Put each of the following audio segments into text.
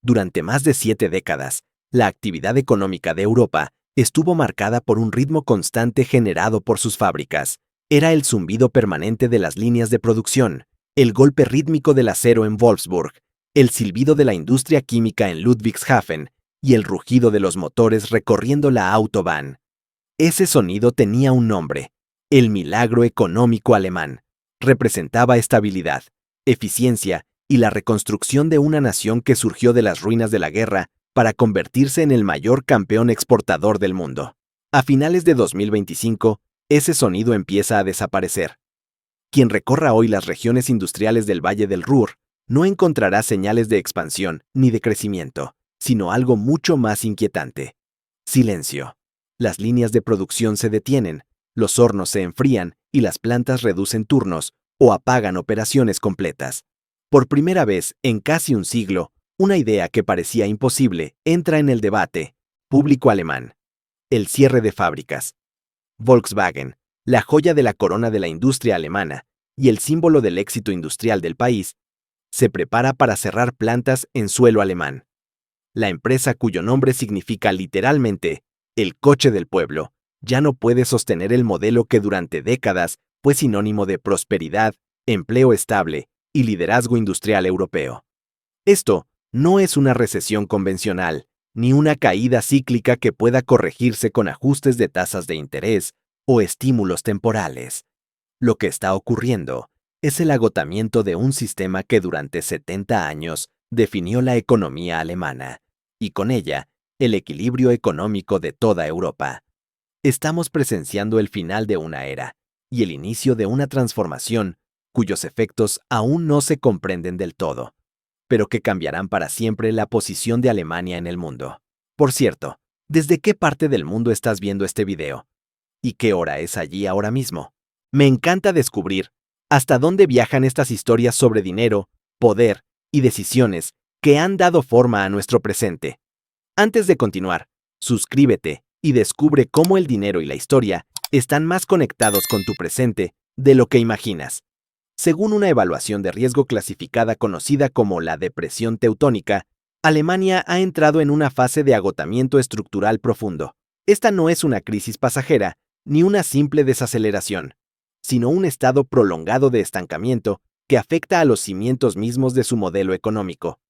Durante más de 7 décadas, la actividad económica de Europa estuvo marcada por un ritmo constante generado por sus fábricas. Era el zumbido permanente de las líneas de producción, el golpe rítmico del acero en Wolfsburg, el silbido de la industria química en Ludwigshafen y el rugido de los motores recorriendo la Autobahn. Ese sonido tenía un nombre: el milagro económico alemán. Representaba estabilidad, eficiencia y la reconstrucción de una nación que surgió de las ruinas de la guerra para convertirse en el mayor campeón exportador del mundo. A finales de 2025, ese sonido empieza a desaparecer. Quien recorra hoy las regiones industriales del Valle del Ruhr no encontrará señales de expansión ni de crecimiento, sino algo mucho más inquietante: silencio. Las líneas de producción se detienen, los hornos se enfrían y las plantas reducen turnos o apagan operaciones completas. Por primera vez en casi un siglo, una idea que parecía imposible entra en el debate público alemán: el cierre de fábricas. Volkswagen, la joya de la corona de la industria alemana y el símbolo del éxito industrial del país, se prepara para cerrar plantas en suelo alemán. La empresa, cuyo nombre significa literalmente el coche del pueblo, ya no puede sostener el modelo que durante décadas fue sinónimo de prosperidad, empleo estable y liderazgo industrial europeo. Esto no es una recesión convencional, ni una caída cíclica que pueda corregirse con ajustes de tasas de interés o estímulos temporales. Lo que está ocurriendo es el agotamiento de un sistema que durante 70 años definió la economía alemana, y con ella, el equilibrio económico de toda Europa. Estamos presenciando el final de una era y el inicio de una transformación cuyos efectos aún no se comprenden del todo, pero que cambiarán para siempre la posición de Alemania en el mundo. Por cierto, ¿desde qué parte del mundo estás viendo este video? ¿Y qué hora es allí ahora mismo? Me encanta descubrir hasta dónde viajan estas historias sobre dinero, poder y decisiones que han dado forma a nuestro presente. Antes de continuar, suscríbete y descubre cómo el dinero y la historia están más conectados con tu presente de lo que imaginas. Según una evaluación de riesgo clasificada conocida como la depresión teutónica, Alemania ha entrado en una fase de agotamiento estructural profundo. Esta no es una crisis pasajera ni una simple desaceleración, sino un estado prolongado de estancamiento que afecta a los cimientos mismos de su modelo económico.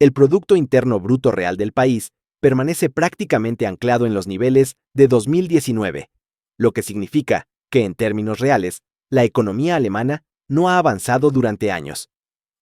El Producto Interno Bruto Real del país permanece prácticamente anclado en los niveles de 2019, lo que significa que, en términos reales, la economía alemana no ha avanzado durante años.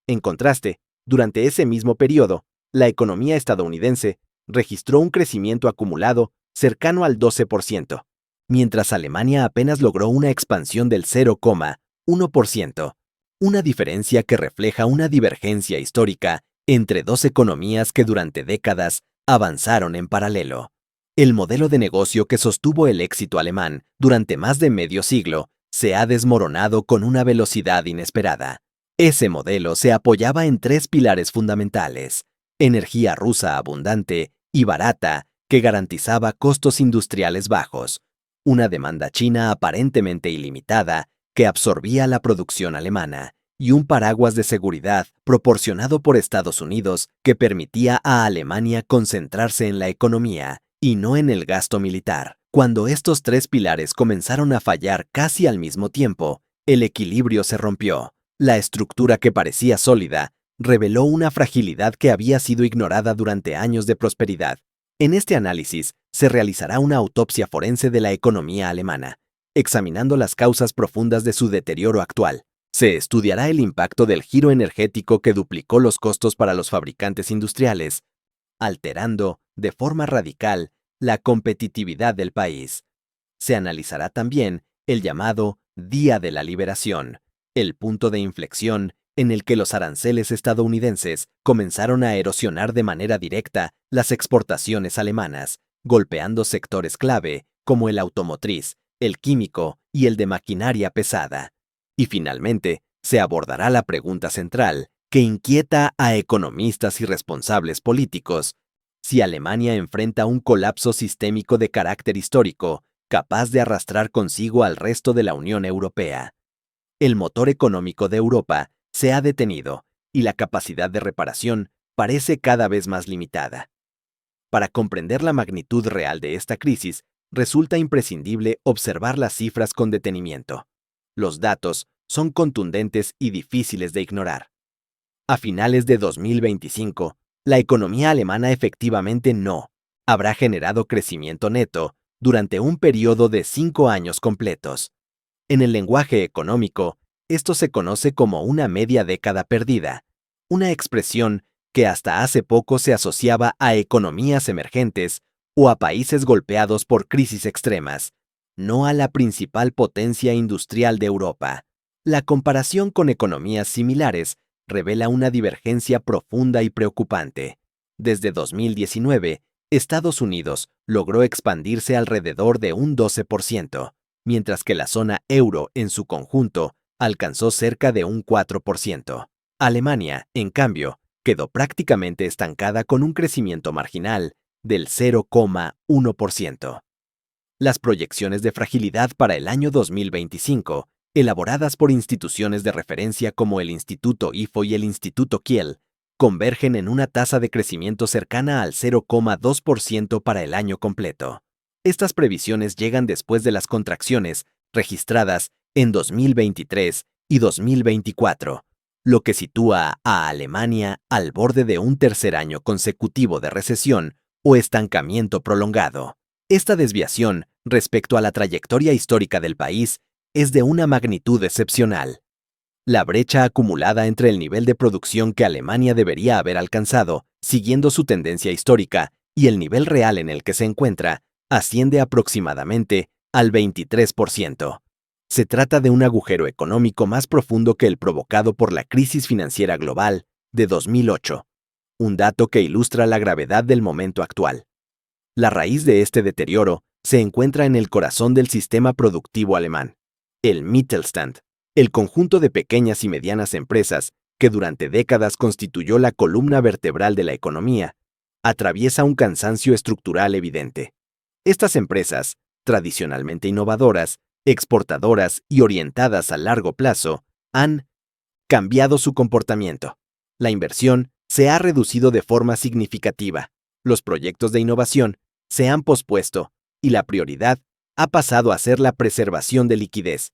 En contraste, durante ese mismo periodo, la economía estadounidense registró un crecimiento acumulado cercano al 12%, mientras Alemania apenas logró una expansión del 0,1%, una diferencia que refleja una divergencia histórica entre dos economías que durante décadas avanzaron en paralelo. El modelo de negocio que sostuvo el éxito alemán durante más de medio siglo se ha desmoronado con una velocidad inesperada. Ese modelo se apoyaba en 3 pilares fundamentales: energía rusa abundante y barata que garantizaba costos industriales bajos, una demanda china aparentemente ilimitada que absorbía la producción alemana, y un paraguas de seguridad proporcionado por Estados Unidos que permitía a Alemania concentrarse en la economía y no en el gasto militar. Cuando estos 3 pilares comenzaron a fallar casi al mismo tiempo, el equilibrio se rompió. La estructura que parecía sólida reveló una fragilidad que había sido ignorada durante años de prosperidad. En este análisis se realizará una autopsia forense de la economía alemana, examinando las causas profundas de su deterioro actual. Se estudiará el impacto del giro energético que duplicó los costos para los fabricantes industriales, alterando, de forma radical, la competitividad del país. Se analizará también el llamado Día de la Liberación, el punto de inflexión en el que los aranceles estadounidenses comenzaron a erosionar de manera directa las exportaciones alemanas, golpeando sectores clave como el automotriz, el químico y el de maquinaria pesada. Y finalmente, se abordará la pregunta central que inquieta a economistas y responsables políticos: si Alemania enfrenta un colapso sistémico de carácter histórico, capaz de arrastrar consigo al resto de la Unión Europea. El motor económico de Europa se ha detenido y la capacidad de reparación parece cada vez más limitada. Para comprender la magnitud real de esta crisis, resulta imprescindible observar las cifras con detenimiento. Los datos son contundentes y difíciles de ignorar. A finales de 2025, la economía alemana efectivamente no habrá generado crecimiento neto durante un periodo de 5 años completos. En el lenguaje económico, esto se conoce como una media década perdida, una expresión que hasta hace poco se asociaba a economías emergentes o a países golpeados por crisis extremas, no a la principal potencia industrial de Europa. La comparación con economías similares revela una divergencia profunda y preocupante. Desde 2019, Estados Unidos logró expandirse alrededor de un 12%, mientras que la zona euro en su conjunto alcanzó cerca de un 4%. Alemania, en cambio, quedó prácticamente estancada con un crecimiento marginal del 0,1%. Las proyecciones de fragilidad para el año 2025, elaboradas por instituciones de referencia como el Instituto IFO y el Instituto Kiel, convergen en una tasa de crecimiento cercana al 0,2% para el año completo. Estas previsiones llegan después de las contracciones registradas en 2023 y 2024, lo que sitúa a Alemania al borde de un tercer año consecutivo de recesión o estancamiento prolongado. Esta desviación respecto a la trayectoria histórica del país es de una magnitud excepcional. La brecha acumulada entre el nivel de producción que Alemania debería haber alcanzado, siguiendo su tendencia histórica, y el nivel real en el que se encuentra, asciende aproximadamente al 23%. Se trata de un agujero económico más profundo que el provocado por la crisis financiera global de 2008, un dato que ilustra la gravedad del momento actual. La raíz de este deterioro se encuentra en el corazón del sistema productivo alemán, el Mittelstand, el conjunto de pequeñas y medianas empresas que durante décadas constituyó la columna vertebral de la economía, atraviesa un cansancio estructural evidente. Estas empresas, tradicionalmente innovadoras, exportadoras y orientadas a largo plazo, han cambiado su comportamiento. La inversión se ha reducido de forma significativa, los proyectos de innovación se han pospuesto y la prioridad ha pasado a ser la preservación de liquidez.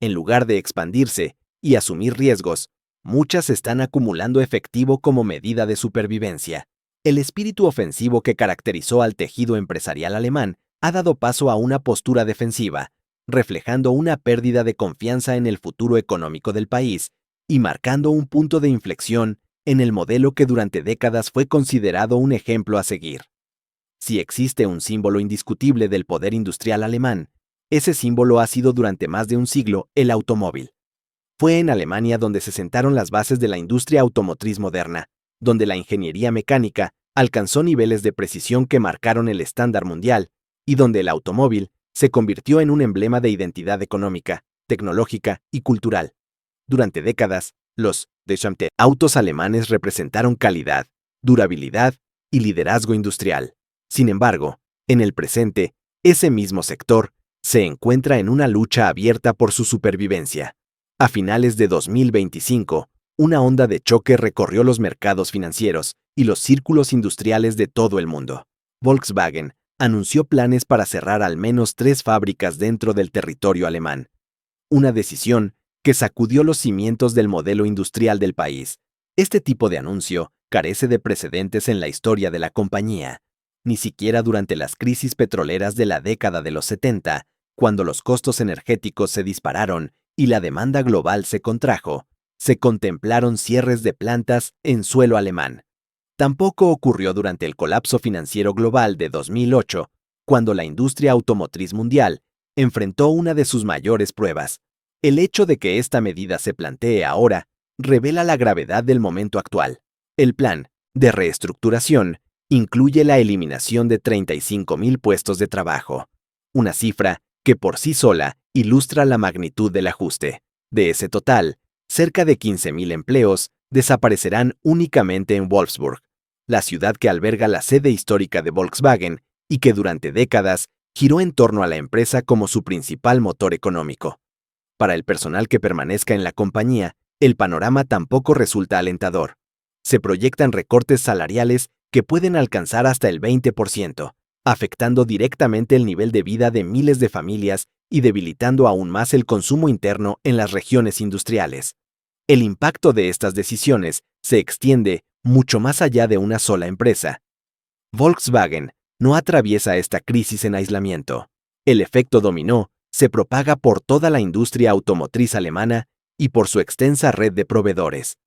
En lugar de expandirse y asumir riesgos, muchas están acumulando efectivo como medida de supervivencia. El espíritu ofensivo que caracterizó al tejido empresarial alemán ha dado paso a una postura defensiva, reflejando una pérdida de confianza en el futuro económico del país y marcando un punto de inflexión en el modelo que durante décadas fue considerado un ejemplo a seguir. Si existe un símbolo indiscutible del poder industrial alemán, ese símbolo ha sido durante más de un siglo el automóvil. Fue en Alemania donde se sentaron las bases de la industria automotriz moderna, donde la ingeniería mecánica alcanzó niveles de precisión que marcaron el estándar mundial, y donde el automóvil se convirtió en un emblema de identidad económica, tecnológica y cultural. Durante décadas, los autos alemanes representaron calidad, durabilidad y liderazgo industrial. Sin embargo, en el presente, ese mismo sector se encuentra en una lucha abierta por su supervivencia. A finales de 2025, una onda de choque recorrió los mercados financieros y los círculos industriales de todo el mundo. Volkswagen anunció planes para cerrar al menos 3 fábricas dentro del territorio alemán. Una decisión que sacudió los cimientos del modelo industrial del país. Este tipo de anuncio carece de precedentes en la historia de la compañía. Ni siquiera durante las crisis petroleras de la década de los 70, cuando los costos energéticos se dispararon y la demanda global se contrajo, se contemplaron cierres de plantas en suelo alemán. Tampoco ocurrió durante el colapso financiero global de 2008, cuando la industria automotriz mundial enfrentó una de sus mayores pruebas. El hecho de que esta medida se plantee ahora revela la gravedad del momento actual. El plan de reestructuración incluye la eliminación de 35.000 puestos de trabajo, una cifra que por sí sola ilustra la magnitud del ajuste. De ese total, cerca de 15.000 empleos desaparecerán únicamente en Wolfsburg, la ciudad que alberga la sede histórica de Volkswagen y que durante décadas giró en torno a la empresa como su principal motor económico. Para el personal que permanezca en la compañía, el panorama tampoco resulta alentador. se proyectan recortes salariales que pueden alcanzar hasta el 20%, afectando directamente el nivel de vida de miles de familias y debilitando aún más el consumo interno en las regiones industriales. El impacto de estas decisiones se extiende mucho más allá de una sola empresa. Volkswagen no atraviesa esta crisis en aislamiento. El efecto dominó se propaga por toda la industria automotriz alemana y por su extensa red de proveedores.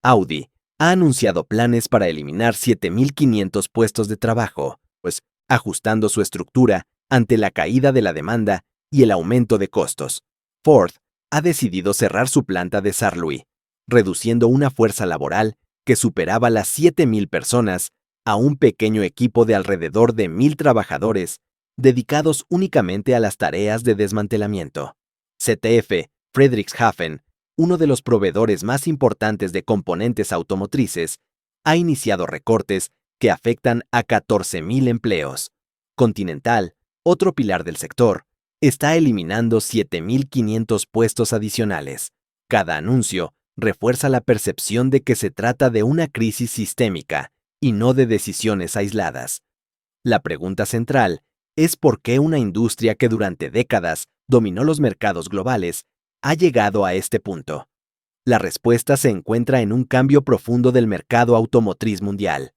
Audi ha anunciado planes para eliminar 7.500 puestos de trabajo, pues ajustando su estructura ante la caída de la demanda y el aumento de costos. Ford ha decidido cerrar su planta de Saarlouis, reduciendo una fuerza laboral que superaba las 7.000 personas a un pequeño equipo de alrededor de 1.000 trabajadores dedicados únicamente a las tareas de desmantelamiento. ZF Friedrichshafen, uno de los proveedores más importantes de componentes automotrices, ha iniciado recortes que afectan a 14.000 empleos. Continental, otro pilar del sector, está eliminando 7.500 puestos adicionales. Cada anuncio refuerza la percepción de que se trata de una crisis sistémica y no de decisiones aisladas. La pregunta central es por qué una industria que durante décadas dominó los mercados globales ha llegado a este punto. La respuesta se encuentra en un cambio profundo del mercado automotriz mundial.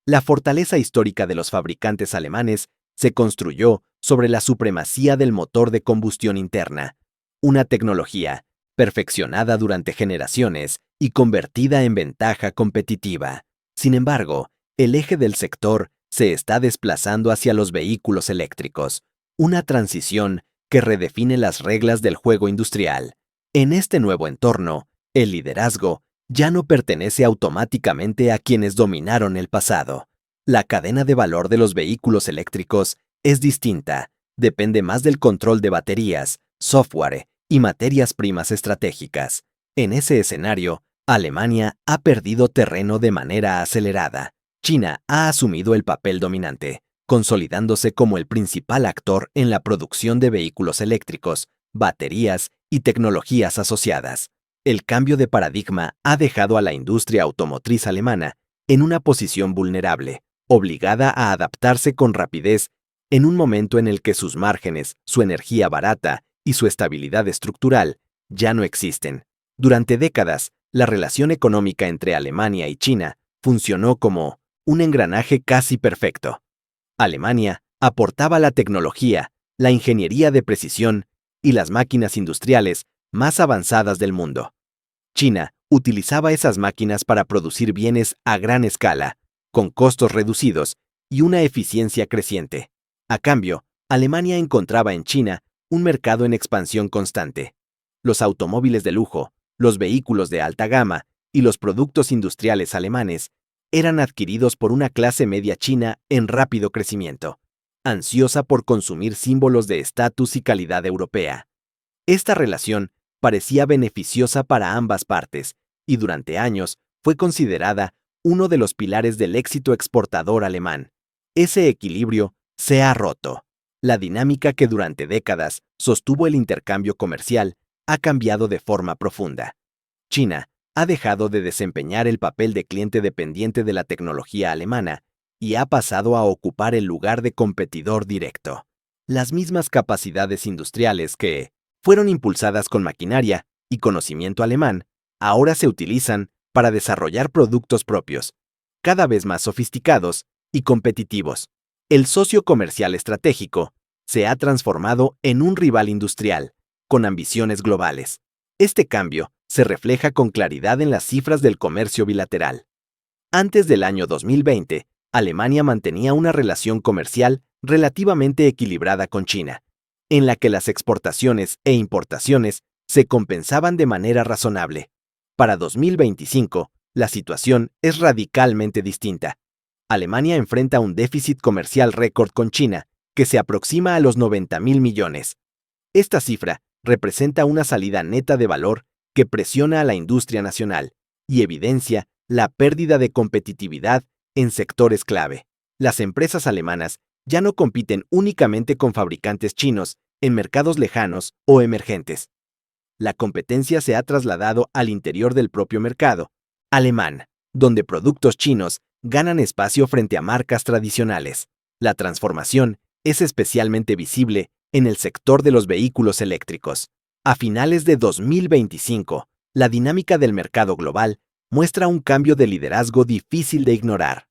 La fortaleza histórica de los fabricantes alemanes se construyó sobre la supremacía del motor de combustión interna, una tecnología perfeccionada durante generaciones y convertida en ventaja competitiva. Sin embargo, el eje del sector se está desplazando hacia los vehículos eléctricos, una transición que redefine las reglas del juego industrial. En este nuevo entorno, el liderazgo ya no pertenece automáticamente a quienes dominaron el pasado. La cadena de valor de los vehículos eléctricos es distinta, depende más del control de baterías, software y materias primas estratégicas. En ese escenario, Alemania ha perdido terreno de manera acelerada. China ha asumido el papel dominante, consolidándose como el principal actor en la producción de vehículos eléctricos, baterías y tecnologías asociadas. El cambio de paradigma ha dejado a la industria automotriz alemana en una posición vulnerable, obligada a adaptarse con rapidez en un momento en el que sus márgenes, su energía barata y su estabilidad estructural ya no existen. Durante décadas, la relación económica entre Alemania y China funcionó como un engranaje casi perfecto. Alemania aportaba la tecnología, la ingeniería de precisión y las máquinas industriales más avanzadas del mundo. China utilizaba esas máquinas para producir bienes a gran escala, con costos reducidos y una eficiencia creciente. A cambio, Alemania encontraba en China un mercado en expansión constante. Los automóviles de lujo, los vehículos de alta gama y los productos industriales alemanes eran adquiridos por una clase media china en rápido crecimiento, ansiosa por consumir símbolos de estatus y calidad europea. Esta relación parecía beneficiosa para ambas partes y durante años fue considerada uno de los pilares del éxito exportador alemán. Ese equilibrio se ha roto. La dinámica que durante décadas sostuvo el intercambio comercial ha cambiado de forma profunda. China ha dejado de desempeñar el papel de cliente dependiente de la tecnología alemana y ha pasado a ocupar el lugar de competidor directo. Las mismas capacidades industriales que fueron impulsadas con maquinaria y conocimiento alemán, ahora se utilizan para desarrollar productos propios, cada vez más sofisticados y competitivos. El socio comercial estratégico se ha transformado en un rival industrial, con ambiciones globales. Este cambio se refleja con claridad en las cifras del comercio bilateral. Antes del año 2020, Alemania mantenía una relación comercial relativamente equilibrada con China, en la que las exportaciones e importaciones se compensaban de manera razonable. Para 2025, la situación es radicalmente distinta. Alemania enfrenta un déficit comercial récord con China, que se aproxima a los 90.000 millones. Esta cifra representa una salida neta de valor que presiona a la industria nacional y evidencia la pérdida de competitividad en sectores clave. Las empresas alemanas ya no compiten únicamente con fabricantes chinos en mercados lejanos o emergentes. La competencia se ha trasladado al interior del propio mercado alemán, donde productos chinos ganan espacio frente a marcas tradicionales. La transformación es especialmente visible en el sector de los vehículos eléctricos. A finales de 2025, la dinámica del mercado global muestra un cambio de liderazgo difícil de ignorar.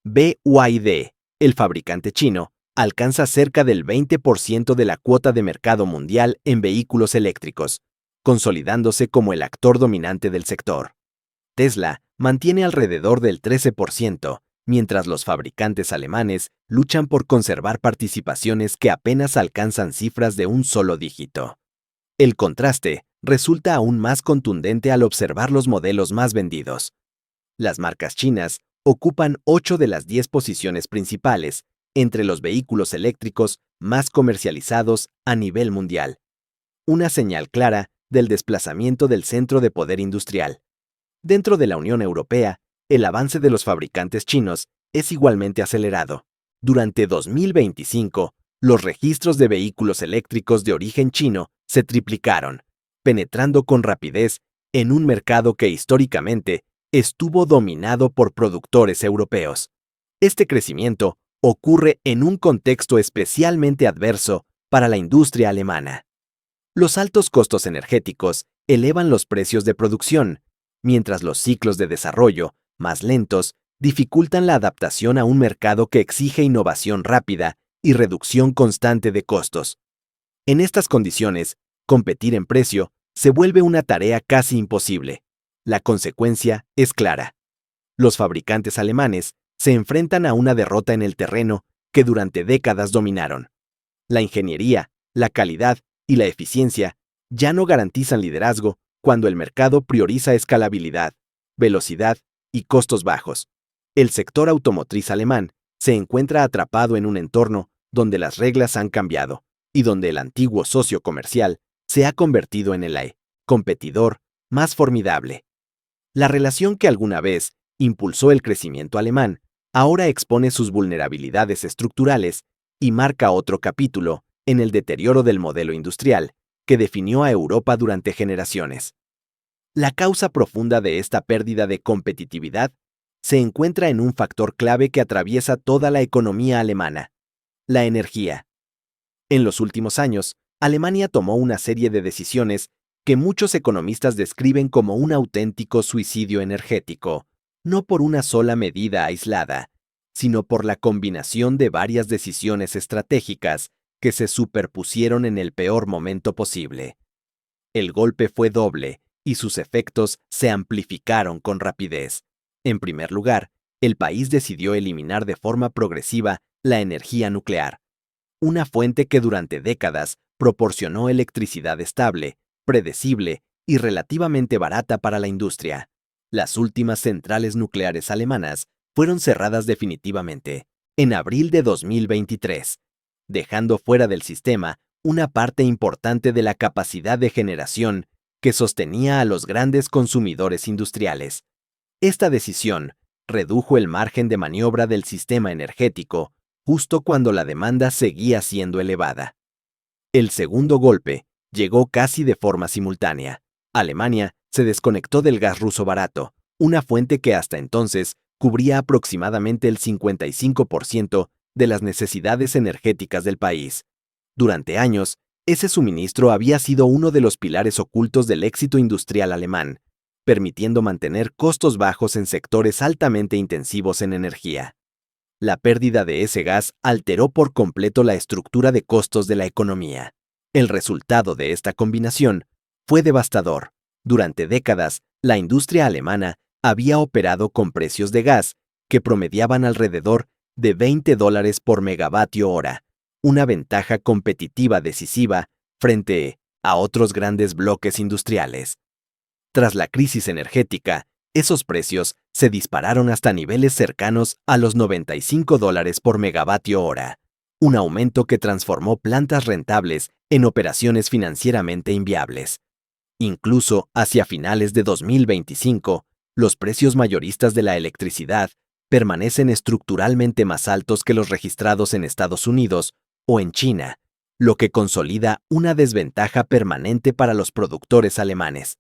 BYD, el fabricante chino, alcanza cerca del 20% de la cuota de mercado mundial en vehículos eléctricos, consolidándose como el actor dominante del sector. Tesla mantiene alrededor del 13%, mientras los fabricantes alemanes luchan por conservar participaciones que apenas alcanzan cifras de un solo dígito. El contraste resulta aún más contundente al observar los modelos más vendidos. Las marcas chinas ocupan 8 de las 10 posiciones principales entre los vehículos eléctricos más comercializados a nivel mundial. Una señal clara del desplazamiento del centro de poder industrial. Dentro de la Unión Europea, el avance de los fabricantes chinos es igualmente acelerado. Durante 2025, los registros de vehículos eléctricos de origen chino se triplicaron, penetrando con rapidez en un mercado que históricamente estuvo dominado por productores europeos. Este crecimiento ocurre en un contexto especialmente adverso para la industria alemana. Los altos costos energéticos elevan los precios de producción, mientras los ciclos de desarrollo, más lentos, dificultan la adaptación a un mercado que exige innovación rápida y reducción constante de costos. En estas condiciones, competir en precio se vuelve una tarea casi imposible. La consecuencia es clara. Los fabricantes alemanes se enfrentan a una derrota en el terreno que durante décadas dominaron. La ingeniería, la calidad y la eficiencia ya no garantizan liderazgo cuando el mercado prioriza escalabilidad, velocidad y costos bajos. El sector automotriz alemán se encuentra atrapado en un entorno donde las reglas han cambiado y donde el antiguo socio comercial se ha convertido en el competidor más formidable. La relación que alguna vez impulsó el crecimiento alemán ahora expone sus vulnerabilidades estructurales y marca otro capítulo en el deterioro del modelo industrial que definió a Europa durante generaciones. La causa profunda de esta pérdida de competitividad se encuentra en un factor clave que atraviesa toda la economía alemana: la energía. En los últimos años, Alemania tomó una serie de decisiones que muchos economistas describen como un auténtico suicidio energético, no por una sola medida aislada, sino por la combinación de varias decisiones estratégicas que se superpusieron en el peor momento posible. El golpe fue doble y sus efectos se amplificaron con rapidez. En primer lugar, el país decidió eliminar de forma progresiva la energía nuclear, una fuente que durante décadas proporcionó electricidad estable, predecible y relativamente barata para la industria. Las últimas centrales nucleares alemanas fueron cerradas definitivamente en abril de 2023, dejando fuera del sistema una parte importante de la capacidad de generación que sostenía a los grandes consumidores industriales. Esta decisión redujo el margen de maniobra del sistema energético justo cuando la demanda seguía siendo elevada. El segundo golpe llegó casi de forma simultánea. Alemania se desconectó del gas ruso barato, una fuente que hasta entonces cubría aproximadamente el 55% de las necesidades energéticas del país. Durante años, ese suministro había sido uno de los pilares ocultos del éxito industrial alemán, permitiendo mantener costos bajos en sectores altamente intensivos en energía. La pérdida de ese gas alteró por completo la estructura de costos de la economía. El resultado de esta combinación fue devastador. Durante décadas, la industria alemana había operado con precios de gas que promediaban alrededor de $20 por megavatio hora, una ventaja competitiva decisiva frente a otros grandes bloques industriales. Tras la crisis energética, esos precios se dispararon hasta niveles cercanos a los $95 por megavatio hora, un aumento que transformó plantas rentables en operaciones financieramente inviables. Incluso hacia finales de 2025, los precios mayoristas de la electricidad permanecen estructuralmente más altos que los registrados en Estados Unidos o en China, lo que consolida una desventaja permanente para los productores alemanes.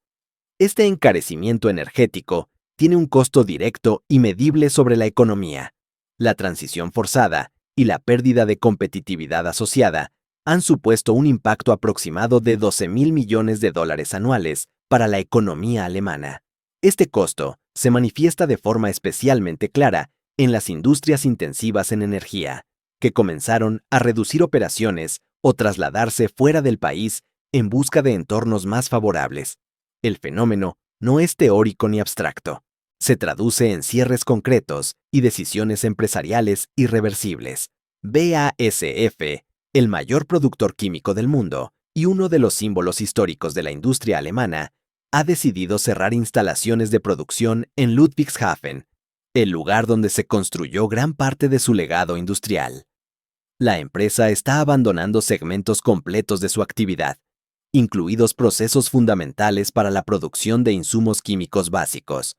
Este encarecimiento energético tiene un costo directo y medible sobre la economía. La transición forzada y la pérdida de competitividad asociada han supuesto un impacto aproximado de 12.000 millones de dólares anuales para la economía alemana. Este costo se manifiesta de forma especialmente clara en las industrias intensivas en energía, que comenzaron a reducir operaciones o trasladarse fuera del país en busca de entornos más favorables. El fenómeno no es teórico ni abstracto. Se traduce en cierres concretos y decisiones empresariales irreversibles. BASF, el mayor productor químico del mundo y uno de los símbolos históricos de la industria alemana, ha decidido cerrar instalaciones de producción en Ludwigshafen, el lugar donde se construyó gran parte de su legado industrial. La empresa está abandonando segmentos completos de su actividad, incluidos procesos fundamentales para la producción de insumos químicos básicos.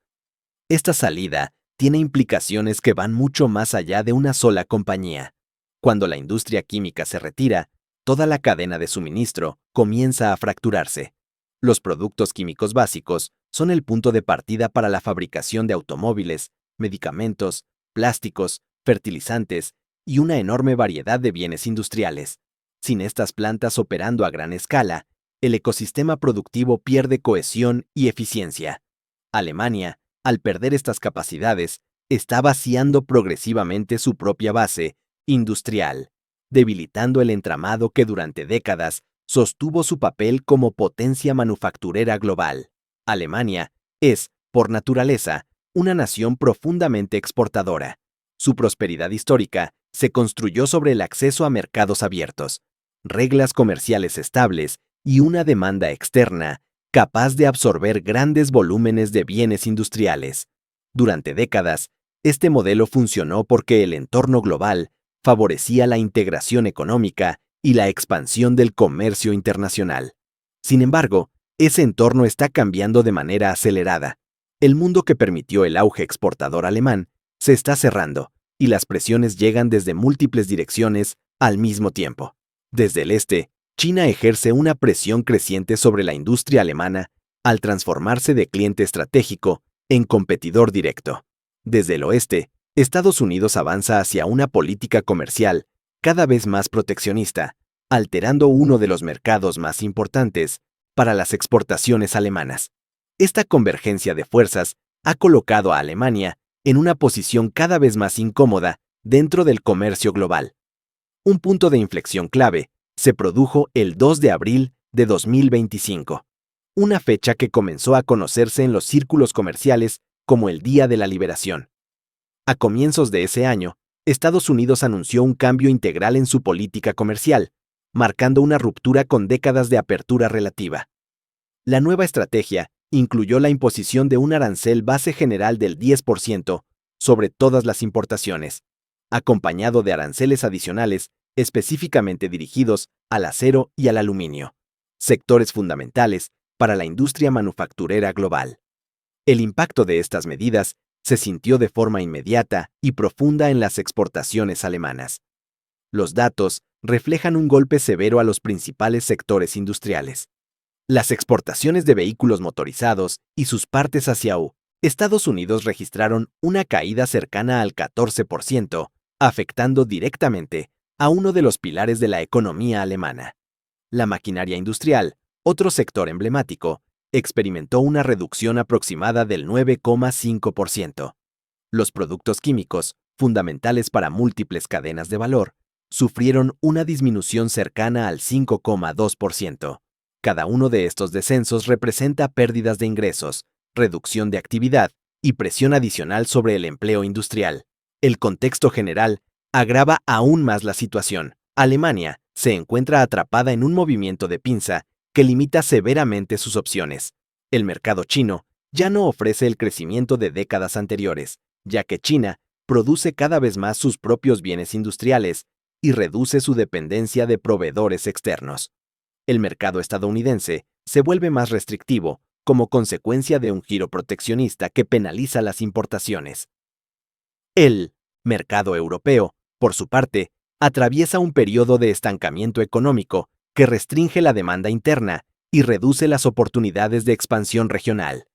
Esta salida tiene implicaciones que van mucho más allá de una sola compañía. Cuando la industria química se retira, toda la cadena de suministro comienza a fracturarse. Los productos químicos básicos son el punto de partida para la fabricación de automóviles, medicamentos, plásticos, fertilizantes y una enorme variedad de bienes industriales. Sin estas plantas operando a gran escala, el ecosistema productivo pierde cohesión y eficiencia. Alemania, al perder estas capacidades, está vaciando progresivamente su propia base industrial, debilitando el entramado que durante décadas sostuvo su papel como potencia manufacturera global. Alemania es, por naturaleza, una nación profundamente exportadora. Su prosperidad histórica se construyó sobre el acceso a mercados abiertos, reglas comerciales estables y una demanda externa capaz de absorber grandes volúmenes de bienes industriales. Durante décadas, este modelo funcionó porque el entorno global favorecía la integración económica y la expansión del comercio internacional. Sin embargo, ese entorno está cambiando de manera acelerada. El mundo que permitió el auge exportador alemán se está cerrando, y las presiones llegan desde múltiples direcciones al mismo tiempo. Desde el este, China ejerce una presión creciente sobre la industria alemana al transformarse de cliente estratégico en competidor directo. Desde el oeste, Estados Unidos avanza hacia una política comercial cada vez más proteccionista, alterando uno de los mercados más importantes para las exportaciones alemanas. Esta convergencia de fuerzas ha colocado a Alemania en una posición cada vez más incómoda dentro del comercio global. Un punto de inflexión clave se produjo el 2 de abril de 2025, una fecha que comenzó a conocerse en los círculos comerciales como el Día de la Liberación. A comienzos de ese año, Estados Unidos anunció un cambio integral en su política comercial, marcando una ruptura con décadas de apertura relativa. La nueva estrategia incluyó la imposición de un arancel base general del 10% sobre todas las importaciones, acompañado de aranceles adicionales específicamente dirigidos al acero y al aluminio, sectores fundamentales para la industria manufacturera global. El impacto de estas medidas se sintió de forma inmediata y profunda en las exportaciones alemanas. Los datos reflejan un golpe severo a los principales sectores industriales. Las exportaciones de vehículos motorizados y sus partes hacia Estados Unidos registraron una caída cercana al 14%, afectando directamente a uno de los pilares de la economía alemana. La maquinaria industrial, otro sector emblemático, experimentó una reducción aproximada del 9,5%. Los productos químicos, fundamentales para múltiples cadenas de valor, sufrieron una disminución cercana al 5,2%. Cada uno de estos descensos representa pérdidas de ingresos, reducción de actividad y presión adicional sobre el empleo industrial. El contexto general agrava aún más la situación. Alemania se encuentra atrapada en un movimiento de pinza que limita severamente sus opciones. El mercado chino ya no ofrece el crecimiento de décadas anteriores, ya que China produce cada vez más sus propios bienes industriales y reduce su dependencia de proveedores externos. El mercado estadounidense se vuelve más restrictivo como consecuencia de un giro proteccionista que penaliza las importaciones. El mercado europeo, por su parte, atraviesa un periodo de estancamiento económico que restringe la demanda interna y reduce las oportunidades de expansión regional.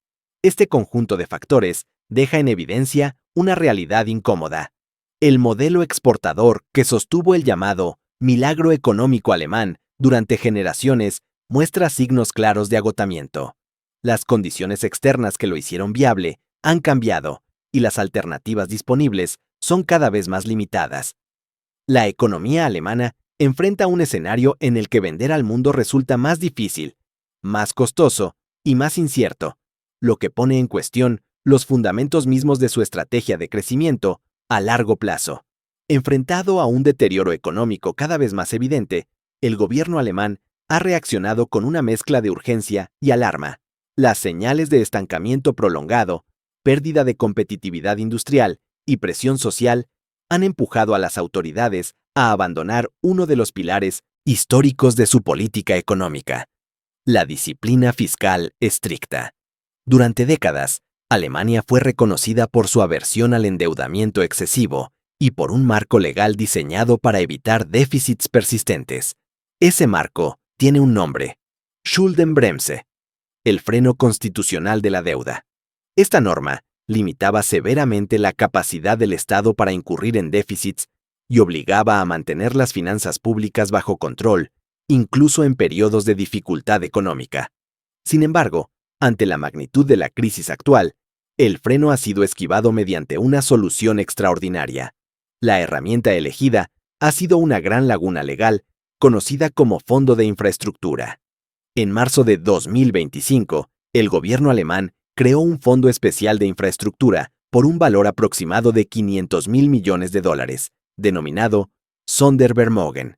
Este conjunto de factores deja en evidencia una realidad incómoda. El modelo exportador que sostuvo el llamado milagro económico alemán durante generaciones muestra signos claros de agotamiento. Las condiciones externas que lo hicieron viable han cambiado y las alternativas disponibles son cada vez más limitadas. La economía alemana enfrenta un escenario en el que vender al mundo resulta más difícil, más costoso y más incierto, lo que pone en cuestión los fundamentos mismos de su estrategia de crecimiento a largo plazo. Enfrentado a un deterioro económico cada vez más evidente, el gobierno alemán ha reaccionado con una mezcla de urgencia y alarma. Las señales de estancamiento prolongado, pérdida de competitividad industrial y presión social han empujado a las autoridades a abandonar uno de los pilares históricos de su política económica: la disciplina fiscal estricta. Durante décadas, Alemania fue reconocida por su aversión al endeudamiento excesivo y por un marco legal diseñado para evitar déficits persistentes. Ese marco tiene un nombre: Schuldenbremse, el freno constitucional de la deuda. Esta norma limitaba severamente la capacidad del Estado para incurrir en déficits y obligaba a mantener las finanzas públicas bajo control, incluso en periodos de dificultad económica. Sin embargo, ante la magnitud de la crisis actual, el freno ha sido esquivado mediante una solución extraordinaria. La herramienta elegida ha sido una gran laguna legal, conocida como Fondo de Infraestructura. En marzo de 2025, el gobierno alemán creó un fondo especial de infraestructura por un valor aproximado de $500.000 millones, denominado Sondervermögen.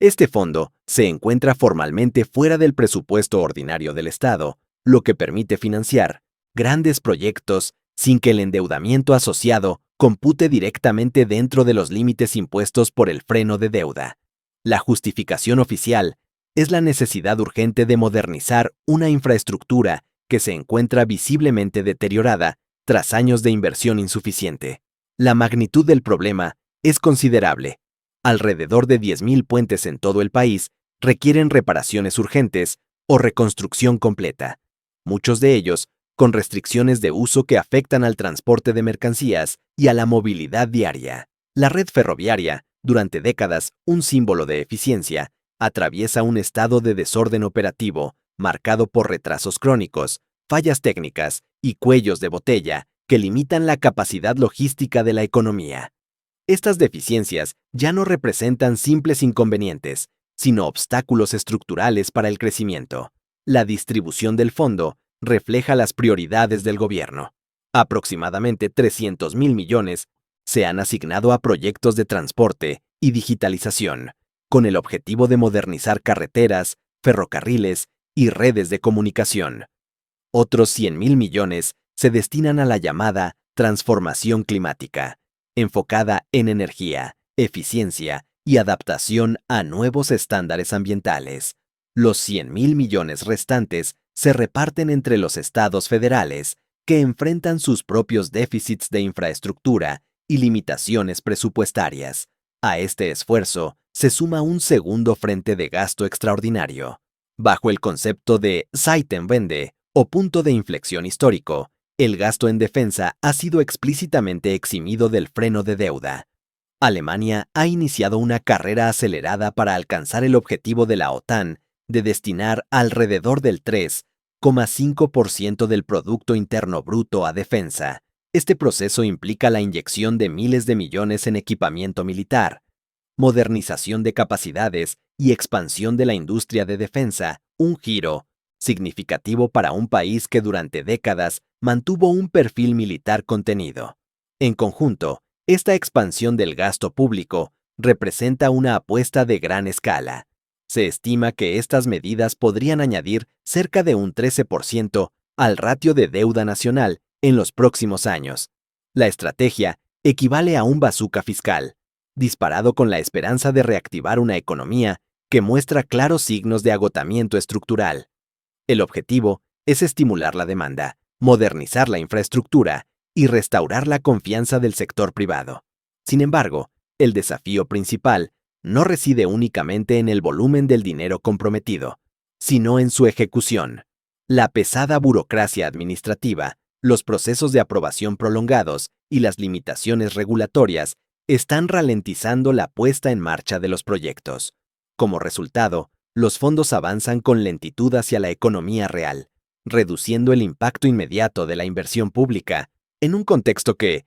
Este fondo se encuentra formalmente fuera del presupuesto ordinario del Estado, lo que permite financiar grandes proyectos sin que el endeudamiento asociado compute directamente dentro de los límites impuestos por el freno de deuda. La justificación oficial es la necesidad urgente de modernizar una infraestructura que se encuentra visiblemente deteriorada tras años de inversión insuficiente. La magnitud del problema es considerable. Alrededor de 10.000 puentes en todo el país requieren reparaciones urgentes o reconstrucción completa, muchos de ellos con restricciones de uso que afectan al transporte de mercancías y a la movilidad diaria. La red ferroviaria, durante décadas un símbolo de eficiencia, atraviesa un estado de desorden operativo marcado por retrasos crónicos, fallas técnicas y cuellos de botella que limitan la capacidad logística de la economía. Estas deficiencias ya no representan simples inconvenientes, sino obstáculos estructurales para el crecimiento. La distribución del fondo refleja las prioridades del gobierno. Aproximadamente $300.000 millones se han asignado a proyectos de transporte y digitalización, con el objetivo de modernizar carreteras, ferrocarriles y redes de comunicación. Otros $100.000 millones se destinan a la llamada transformación climática, enfocada en energía, eficiencia y adaptación a nuevos estándares ambientales. Los $100.000 millones restantes se reparten entre los estados federales, que enfrentan sus propios déficits de infraestructura y limitaciones presupuestarias. A este esfuerzo se suma un segundo frente de gasto extraordinario. Bajo el concepto de Zeitenwende, o punto de inflexión histórico, el gasto en defensa ha sido explícitamente eximido del freno de deuda. Alemania ha iniciado una carrera acelerada para alcanzar el objetivo de la OTAN de destinar alrededor del 3,5% del Producto Interno Bruto a defensa. Este proceso implica la inyección de miles de millones en equipamiento militar, modernización de capacidades y expansión de la industria de defensa, un giro significativo para un país que durante décadas mantuvo un perfil militar contenido. En conjunto, esta expansión del gasto público representa una apuesta de gran escala. Se estima que estas medidas podrían añadir cerca de un 13% al ratio de deuda nacional en los próximos años. La estrategia equivale a un bazooka fiscal, disparado con la esperanza de reactivar una economía que muestra claros signos de agotamiento estructural. El objetivo es estimular la demanda, modernizar la infraestructura y restaurar la confianza del sector privado. Sin embargo, el desafío principal no reside únicamente en el volumen del dinero comprometido, sino en su ejecución. La pesada burocracia administrativa Los procesos de aprobación prolongados y las limitaciones regulatorias están ralentizando la puesta en marcha de los proyectos. Como resultado, los fondos avanzan con lentitud hacia la economía real, reduciendo el impacto inmediato de la inversión pública, en un contexto que,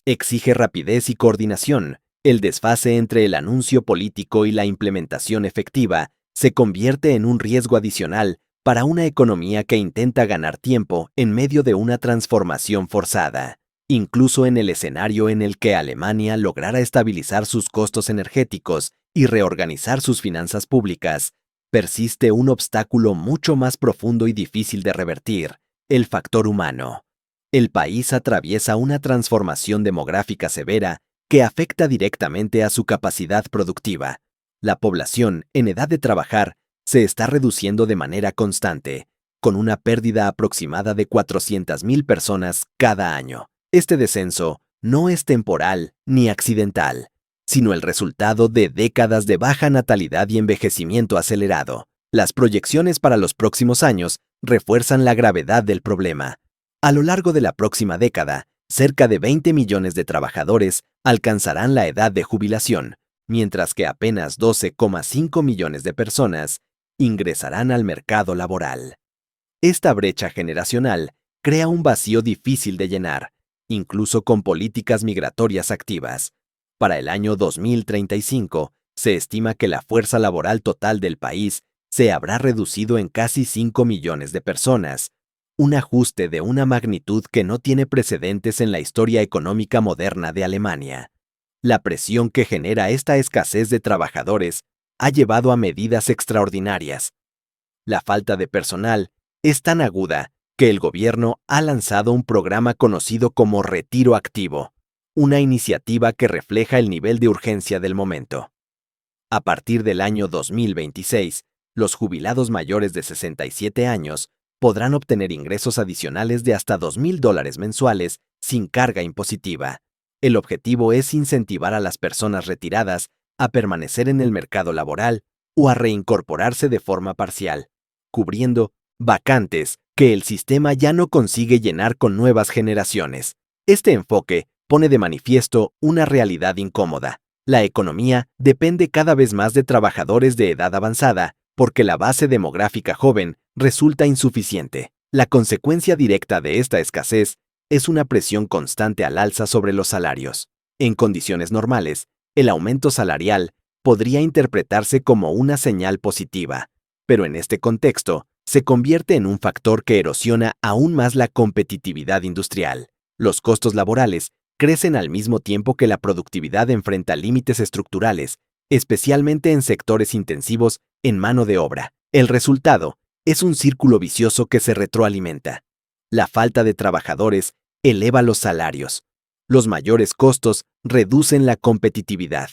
exige rapidez y coordinación. El desfase entre el anuncio político y la implementación efectiva se convierte en un riesgo adicional para una economía que intenta ganar tiempo en medio de una transformación forzada. Incluso en el escenario en el que Alemania lograra estabilizar sus costos energéticos y reorganizar sus finanzas públicas, persiste un obstáculo mucho más profundo y difícil de revertir: el factor humano. El país atraviesa una transformación demográfica severa que afecta directamente a su capacidad productiva. La población en edad de trabajar se está reduciendo de manera constante, con una pérdida aproximada de 400.000 personas cada año. Este descenso no es temporal ni accidental, sino el resultado de décadas de baja natalidad y envejecimiento acelerado. Las proyecciones para los próximos años refuerzan la gravedad del problema. A lo largo de la próxima década, cerca de 20 millones de trabajadores alcanzarán la edad de jubilación, mientras que apenas 12,5 millones de personas ingresarán al mercado laboral. Esta brecha generacional crea un vacío difícil de llenar, incluso con políticas migratorias activas. Para el año 2035, se estima que la fuerza laboral total del país se habrá reducido en casi 5 millones de personas, un ajuste de una magnitud que no tiene precedentes en la historia económica moderna de Alemania. La presión que genera esta escasez de trabajadores ha llevado a medidas extraordinarias. La falta de personal es tan aguda que el gobierno ha lanzado un programa conocido como Retiro Activo, una iniciativa que refleja el nivel de urgencia del momento. A partir del año 2026, los jubilados mayores de 67 años podrán obtener ingresos adicionales de hasta $2.000 mensuales sin carga impositiva. El objetivo es incentivar a las personas retiradas a permanecer en el mercado laboral o a reincorporarse de forma parcial, cubriendo vacantes que el sistema ya no consigue llenar con nuevas generaciones. Este enfoque pone de manifiesto una realidad incómoda. La economía depende cada vez más de trabajadores de edad avanzada porque la base demográfica joven resulta insuficiente. La consecuencia directa de esta escasez es una presión constante al alza sobre los salarios. En condiciones normales, el aumento salarial podría interpretarse como una señal positiva, pero en este contexto se convierte en un factor que erosiona aún más la competitividad industrial. Los costos laborales crecen al mismo tiempo que la productividad enfrenta límites estructurales, especialmente en sectores intensivos en mano de obra. El resultado es un círculo vicioso que se retroalimenta. La falta de trabajadores eleva los salarios. Los mayores costos reducen la competitividad.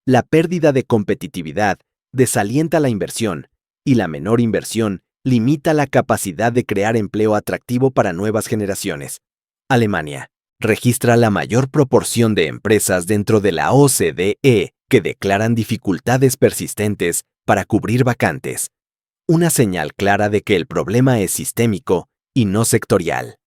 La pérdida de competitividad desalienta la inversión y la menor inversión limita la capacidad de crear empleo atractivo para nuevas generaciones. Alemania registra la mayor proporción de empresas dentro de la OCDE que declaran dificultades persistentes para cubrir vacantes, una señal clara de que el problema es sistémico y no sectorial.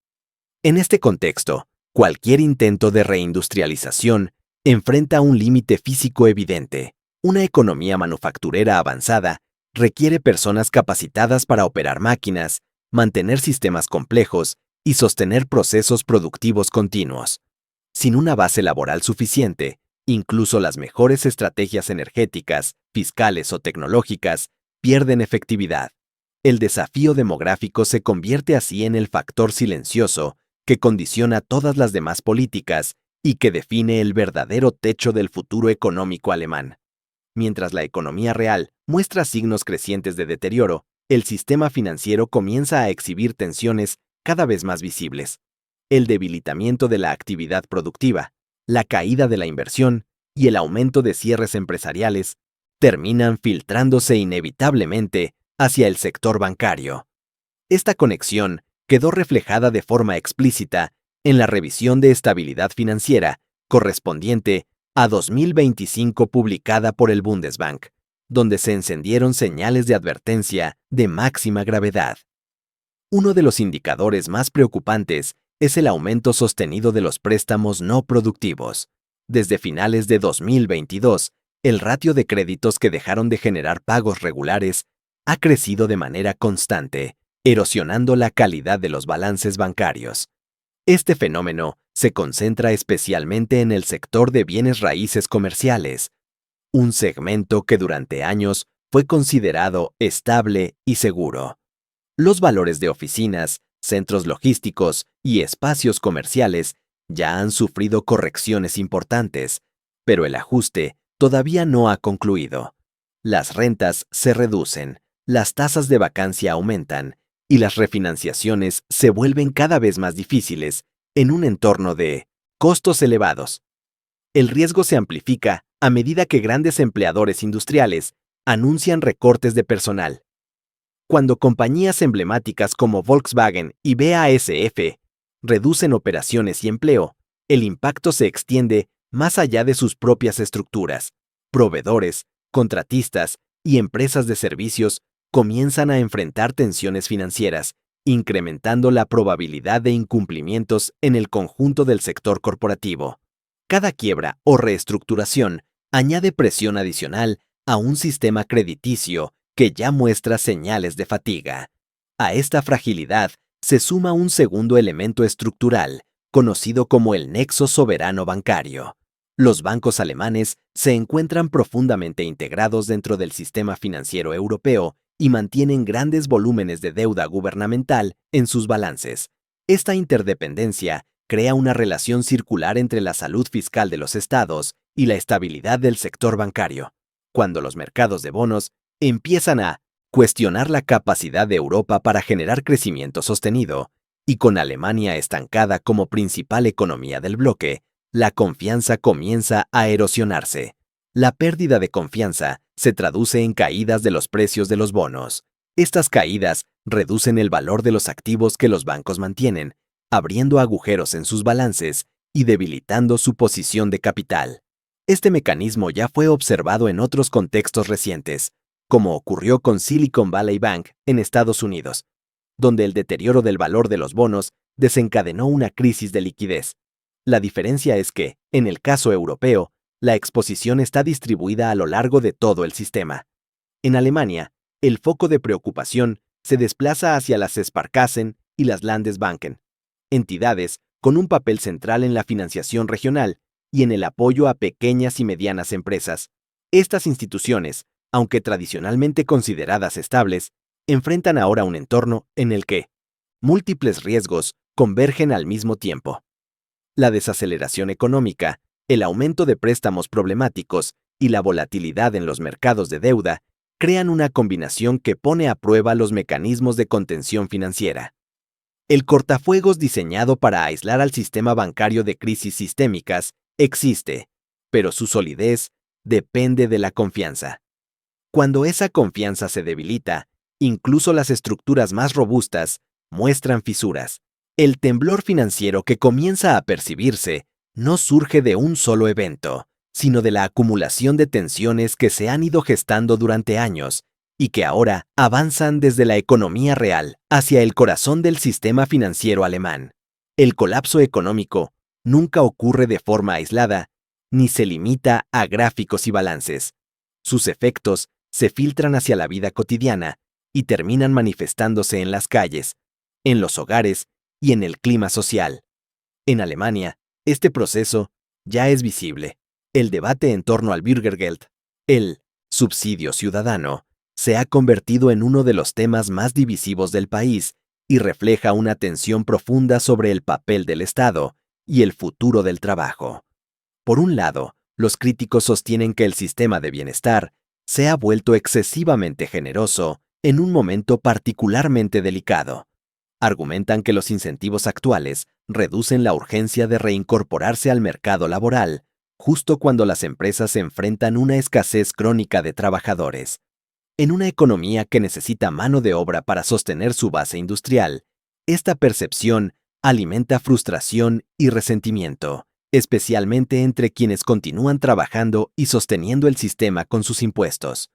En este contexto, cualquier intento de reindustrialización enfrenta un límite físico evidente. Una economía manufacturera avanzada requiere personas capacitadas para operar máquinas, mantener sistemas complejos y sostener procesos productivos continuos. Sin una base laboral suficiente, incluso las mejores estrategias energéticas, fiscales o tecnológicas pierden efectividad. El desafío demográfico se convierte así en el factor silencioso que condiciona todas las demás políticas y que define el verdadero techo del futuro económico alemán. Mientras la economía real muestra signos crecientes de deterioro, el sistema financiero comienza a exhibir tensiones cada vez más visibles. El debilitamiento de la actividad productiva, la caída de la inversión y el aumento de cierres empresariales terminan filtrándose inevitablemente hacia el sector bancario. Esta conexión quedó reflejada de forma explícita en la revisión de estabilidad financiera correspondiente a 2025 publicada por el Bundesbank, donde se encendieron señales de advertencia de máxima gravedad. Uno de los indicadores más preocupantes es el aumento sostenido de los préstamos no productivos. Desde finales de 2022, el ratio de créditos que dejaron de generar pagos regulares ha crecido de manera constante, erosionando la calidad de los balances bancarios. Este fenómeno se concentra especialmente en el sector de bienes raíces comerciales, un segmento que durante años fue considerado estable y seguro. Los valores de oficinas, centros logísticos y espacios comerciales ya han sufrido correcciones importantes, pero el ajuste todavía no ha concluido. Las rentas se reducen, las tasas de vacancia aumentan y las refinanciaciones se vuelven cada vez más difíciles en un entorno de costos elevados. El riesgo se amplifica a medida que grandes empleadores industriales anuncian recortes de personal. Cuando compañías emblemáticas como Volkswagen y BASF reducen operaciones y empleo, el impacto se extiende más allá de sus propias estructuras. Proveedores, contratistas y empresas de servicios comienzan a enfrentar tensiones financieras, incrementando la probabilidad de incumplimientos en el conjunto del sector corporativo. Cada quiebra o reestructuración añade presión adicional a un sistema crediticio que ya muestra señales de fatiga. A esta fragilidad se suma un segundo elemento estructural, conocido como el nexo soberano bancario. Los bancos alemanes se encuentran profundamente integrados dentro del sistema financiero europeo y mantienen grandes volúmenes de deuda gubernamental en sus balances. Esta interdependencia crea una relación circular entre la salud fiscal de los estados y la estabilidad del sector bancario. Cuando los mercados de bonos empiezan a cuestionar la capacidad de Europa para generar crecimiento sostenido, y con Alemania estancada como principal economía del bloque, la confianza comienza a erosionarse. La pérdida de confianza se traduce en caídas de los precios de los bonos. Estas caídas reducen el valor de los activos que los bancos mantienen, abriendo agujeros en sus balances y debilitando su posición de capital. Este mecanismo ya fue observado en otros contextos recientes, como ocurrió con Silicon Valley Bank en Estados Unidos, donde el deterioro del valor de los bonos desencadenó una crisis de liquidez. La diferencia es que, en el caso europeo, la exposición está distribuida a lo largo de todo el sistema. En Alemania, el foco de preocupación se desplaza hacia las Sparkassen y las Landesbanken, entidades con un papel central en la financiación regional y en el apoyo a pequeñas y medianas empresas. Estas instituciones, aunque tradicionalmente consideradas estables, enfrentan ahora un entorno en el que múltiples riesgos convergen al mismo tiempo. La desaceleración económica, el aumento de préstamos problemáticos y la volatilidad en los mercados de deuda crean una combinación que pone a prueba los mecanismos de contención financiera. El cortafuegos diseñado para aislar al sistema bancario de crisis sistémicas existe, pero su solidez depende de la confianza. Cuando esa confianza se debilita, incluso las estructuras más robustas muestran fisuras. El temblor financiero que comienza a percibirse no surge de un solo evento, sino de la acumulación de tensiones que se han ido gestando durante años y que ahora avanzan desde la economía real hacia el corazón del sistema financiero alemán. El colapso económico nunca ocurre de forma aislada, ni se limita a gráficos y balances. Sus efectos se filtran hacia la vida cotidiana y terminan manifestándose en las calles, en los hogares y en el clima social. En Alemania, este proceso ya es visible. El debate en torno al Bürgergeld, el subsidio ciudadano, se ha convertido en uno de los temas más divisivos del país y refleja una tensión profunda sobre el papel del Estado y el futuro del trabajo. Por un lado, los críticos sostienen que el sistema de bienestar se ha vuelto excesivamente generoso en un momento particularmente delicado. Argumentan que los incentivos actuales reducen la urgencia de reincorporarse al mercado laboral, justo cuando las empresas enfrentan una escasez crónica de trabajadores. En una economía que necesita mano de obra para sostener su base industrial, esta percepción alimenta frustración y resentimiento, especialmente entre quienes continúan trabajando y sosteniendo el sistema con sus impuestos.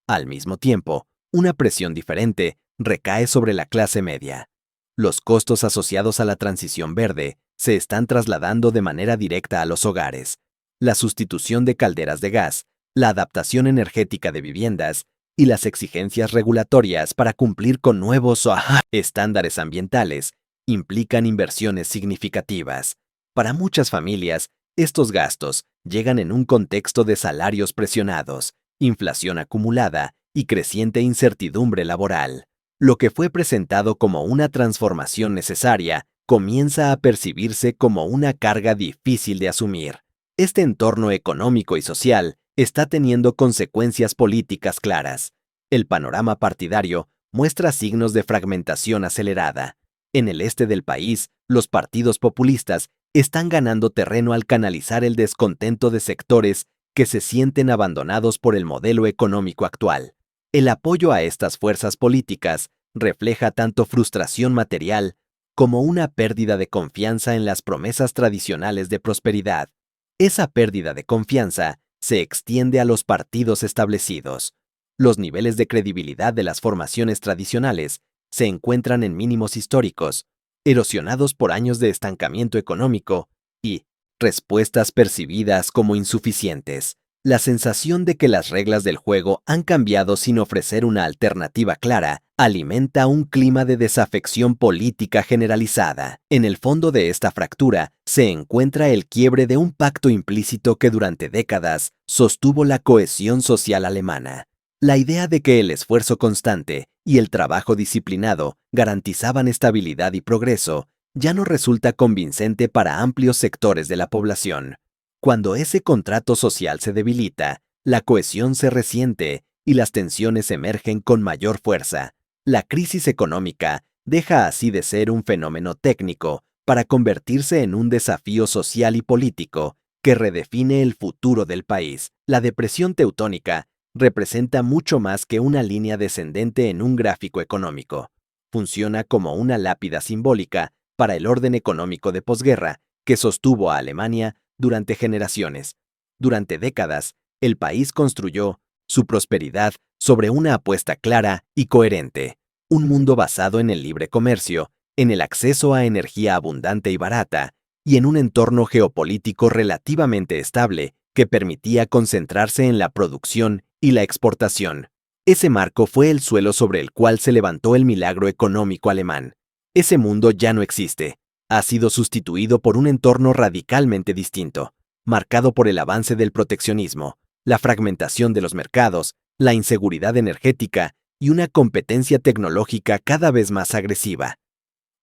Al mismo tiempo, una presión diferente recae sobre la clase media. Los costos asociados a la transición verde se están trasladando de manera directa a los hogares. La sustitución de calderas de gas, la adaptación energética de viviendas y las exigencias regulatorias para cumplir con nuevos estándares ambientales implican inversiones significativas. Para muchas familias, estos gastos llegan en un contexto de salarios presionados, inflación acumulada y creciente incertidumbre laboral. Lo que fue presentado como una transformación necesaria comienza a percibirse como una carga difícil de asumir. Este entorno económico y social está teniendo consecuencias políticas claras. El panorama partidario muestra signos de fragmentación acelerada. En el este del país, los partidos populistas están ganando terreno al canalizar el descontento de sectores que se sienten abandonados por el modelo económico actual. El apoyo a estas fuerzas políticas refleja tanto frustración material como una pérdida de confianza en las promesas tradicionales de prosperidad. Esa pérdida de confianza se extiende a los partidos establecidos. Los niveles de credibilidad de las formaciones tradicionales se encuentran en mínimos históricos, erosionados por años de estancamiento económico y respuestas percibidas como insuficientes. La sensación de que las reglas del juego han cambiado sin ofrecer una alternativa clara alimenta un clima de desafección política generalizada. En el fondo de esta fractura se encuentra el quiebre de un pacto implícito que durante décadas sostuvo la cohesión social alemana. La idea de que el esfuerzo constante y el trabajo disciplinado garantizaban estabilidad y progreso ya no resulta convincente para amplios sectores de la población. Cuando ese contrato social se debilita, la cohesión se resiente y las tensiones emergen con mayor fuerza. La crisis económica deja así de ser un fenómeno técnico para convertirse en un desafío social y político que redefine el futuro del país. La depresión teutónica representa mucho más que una línea descendente en un gráfico económico. Funciona como una lápida simbólica para el orden económico de posguerra que sostuvo a Alemania durante generaciones. Durante décadas, el país construyó su prosperidad sobre una apuesta clara y coherente, un mundo basado en el libre comercio, en el acceso a energía abundante y barata, y en un entorno geopolítico relativamente estable que permitía concentrarse en la producción y la exportación. Ese marco fue el suelo sobre el cual se levantó el milagro económico alemán. Ese mundo ya no existe. Ha sido sustituido por un entorno radicalmente distinto, marcado por el avance del proteccionismo, la fragmentación de los mercados, la inseguridad energética y una competencia tecnológica cada vez más agresiva.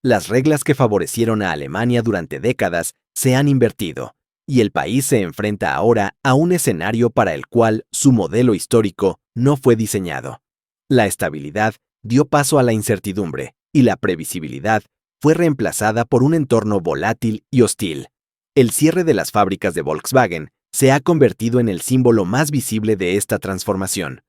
Las reglas que favorecieron a Alemania durante décadas se han invertido, y el país se enfrenta ahora a un escenario para el cual su modelo histórico no fue diseñado. La estabilidad dio paso a la incertidumbre, y la previsibilidad fue reemplazada por un entorno volátil y hostil. El cierre de las fábricas de Volkswagen se ha convertido en el símbolo más visible de esta transformación.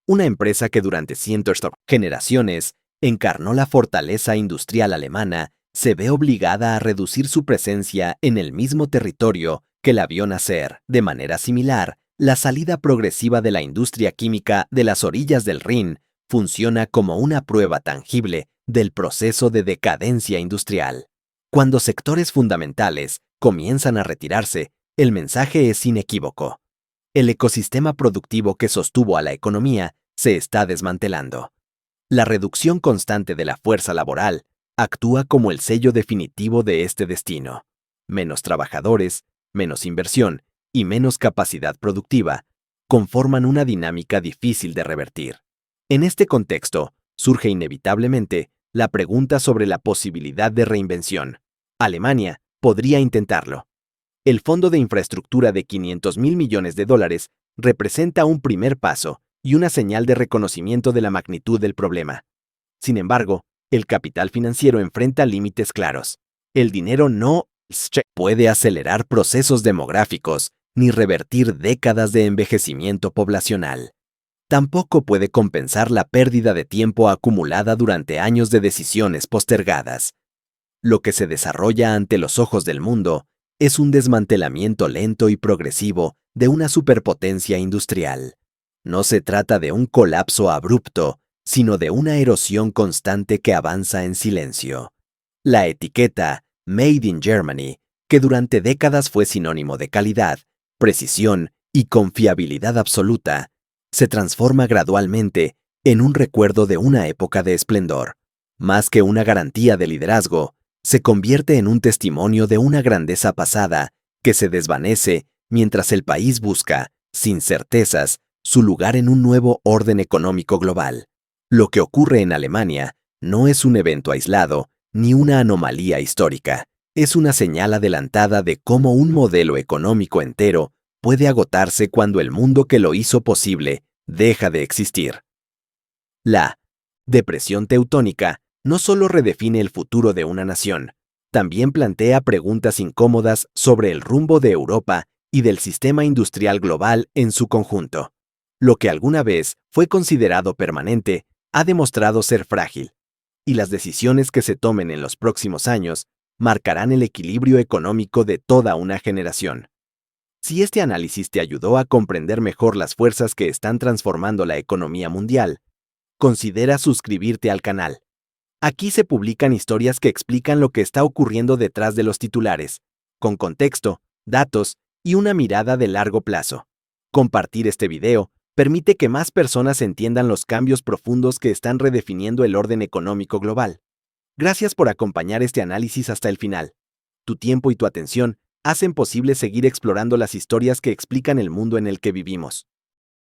Una empresa que durante cientos de generaciones encarnó la fortaleza industrial alemana se ve obligada a reducir su presencia en el mismo territorio que la vio nacer. De manera similar, la salida progresiva de la industria química de las orillas del Rin funciona como una prueba tangible del proceso de decadencia industrial. Cuando sectores fundamentales comienzan a retirarse, el mensaje es inequívoco. El ecosistema productivo que sostuvo a la economía se está desmantelando. La reducción constante de la fuerza laboral actúa como el sello definitivo de este destino. Menos trabajadores, menos inversión y menos capacidad productiva conforman una dinámica difícil de revertir. En este contexto, surge inevitablemente la pregunta sobre la posibilidad de reinvención. Alemania podría intentarlo. El Fondo de Infraestructura de $500.000 millones representa un primer paso y una señal de reconocimiento de la magnitud del problema. Sin embargo, el capital financiero enfrenta límites claros. El dinero no puede acelerar procesos demográficos ni revertir décadas de envejecimiento poblacional. Tampoco puede compensar la pérdida de tiempo acumulada durante años de decisiones postergadas. Lo que se desarrolla ante los ojos del mundo es un desmantelamiento lento y progresivo de una superpotencia industrial. No se trata de un colapso abrupto, sino de una erosión constante que avanza en silencio. La etiqueta Made in Germany, que durante décadas fue sinónimo de calidad, precisión y confiabilidad absoluta, se transforma gradualmente en un recuerdo de una época de esplendor. Más que una garantía de liderazgo, se convierte en un testimonio de una grandeza pasada que se desvanece mientras el país busca, sin certezas, su lugar en un nuevo orden económico global. Lo que ocurre en Alemania no es un evento aislado ni una anomalía histórica. Es una señal adelantada de cómo un modelo económico entero puede agotarse cuando el mundo que lo hizo posible deja de existir. La depresión teutónica no solo redefine el futuro de una nación, también plantea preguntas incómodas sobre el rumbo de Europa y del sistema industrial global en su conjunto. Lo que alguna vez fue considerado permanente ha demostrado ser frágil, y las decisiones que se tomen en los próximos años marcarán el equilibrio económico de toda una generación. Si este análisis te ayudó a comprender mejor las fuerzas que están transformando la economía mundial, considera suscribirte al canal. Aquí se publican historias que explican lo que está ocurriendo detrás de los titulares, con contexto, datos y una mirada de largo plazo. Compartir este video permite que más personas entiendan los cambios profundos que están redefiniendo el orden económico global. Gracias por acompañar este análisis hasta el final. Tu tiempo y tu atención hacen posible seguir explorando las historias que explican el mundo en el que vivimos.